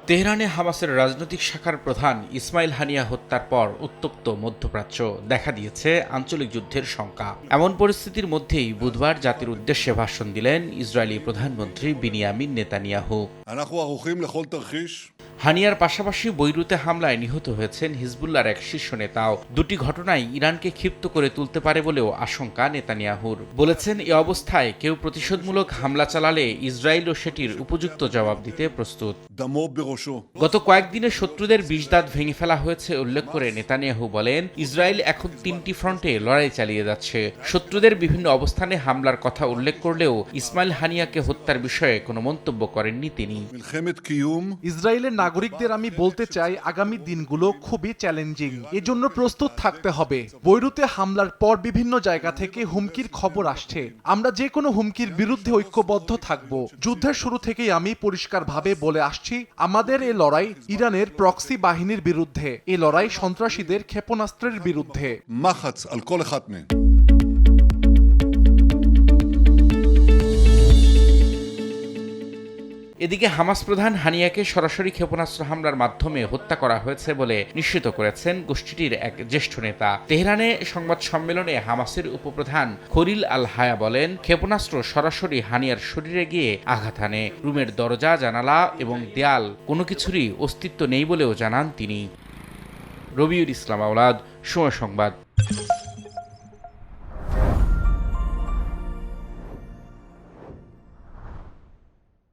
তেহরানে হামাসের রাজনৈতিক শাখার প্রধান ইসমাইল হানিয়া হত্যার পর উত্তপ্ত মধ্যপ্রাচ্য দেখা দিয়েছে আঞ্চলিক যুদ্ধের শঙ্কা। এমন পরিস্থিতির মধ্যেই বুধবার জাতির উদ্দেশ্যে ভাষণ দিলেন ইসরায়েলি প্রধানমন্ত্রী বিনিয়ামিন নেতানিয়াহু। হানিয়ার পাশাপাশি বৈরুতে হামলায় নিহত হয়েছেন হিজবুল্লাহর এক শীর্ষ নেতাও। দুটি ঘটনাই ইরানকে ক্ষিপ্ত করে তুলতে পারে বলেও আশঙ্কা নেতানিয়াহুর। বলেছেন, এ অবস্থায় কেউ প্রতিশোধমূলক হামলা চালালে ইসরায়েলও সেটির উপযুক্ত জবাব দিতে প্রস্তুত। গত কয়েকদিনে শত্রুদের বিষদাঁত ভেঙে ফেলা হয়েছে উল্লেখ করে নেতানিয়াহু বলেন, ইসরায়েল এখন ৩টি ফ্রন্টে লড়াই চালিয়ে যাচ্ছে। শত্রুদের বিভিন্ন অবস্থানে হামলার কথা উল্লেখ করলেও ইসমাইল হানিয়াকে হত্যার বিষয়ে কোনো মন্তব্য করেননি তিনি। ইসরায়েলের নাগরিকদের আমি বলতে চাই, আগামী দিনগুলো খুবই চ্যালেঞ্জিং, এজন্য প্রস্তুত থাকতে হবে। বৈরুতে হামলার পর বিভিন্ন জায়গা থেকে হুমকির খবর আসছে। আমরা যে কোনো হুমকির বিরুদ্ধে ঐক্যবদ্ধ থাকব। যুদ্ধের শুরু থেকেই আমি পরিষ্কারভাবে বলে আসছি, আমাদের এ লড়াই ইরানের প্রক্সি বাহিনীর বিরুদ্ধে, এ লড়াই সন্ত্রাসীদের ক্ষেপণাস্ত্রের বিরুদ্ধে। এদিকে হামাস প্রধান হানিয়াকে সরাসরি ক্ষেপণাস্ত্র হামলার মাধ্যমে হত্যা করা হয়েছে বলে নিশ্চিত করেছেন গোষ্ঠীটির এক জ্যেষ্ঠ নেতা। তেহরানে সংবাদ সম্মেলনে হামাসের উপপ্রধান খলিল আল হায়া বলেন, ক্ষেপণাস্ত্র সরাসরি হানিয়ার শরীরে গিয়ে আঘাত হানে। রুমের দরজা, জানালা এবং দেয়াল কোনো কিছুরই অস্তিত্ব নেই বলেও জানান তিনি। রবিউল ইসলাম আওলাদ, সময় সংবাদ।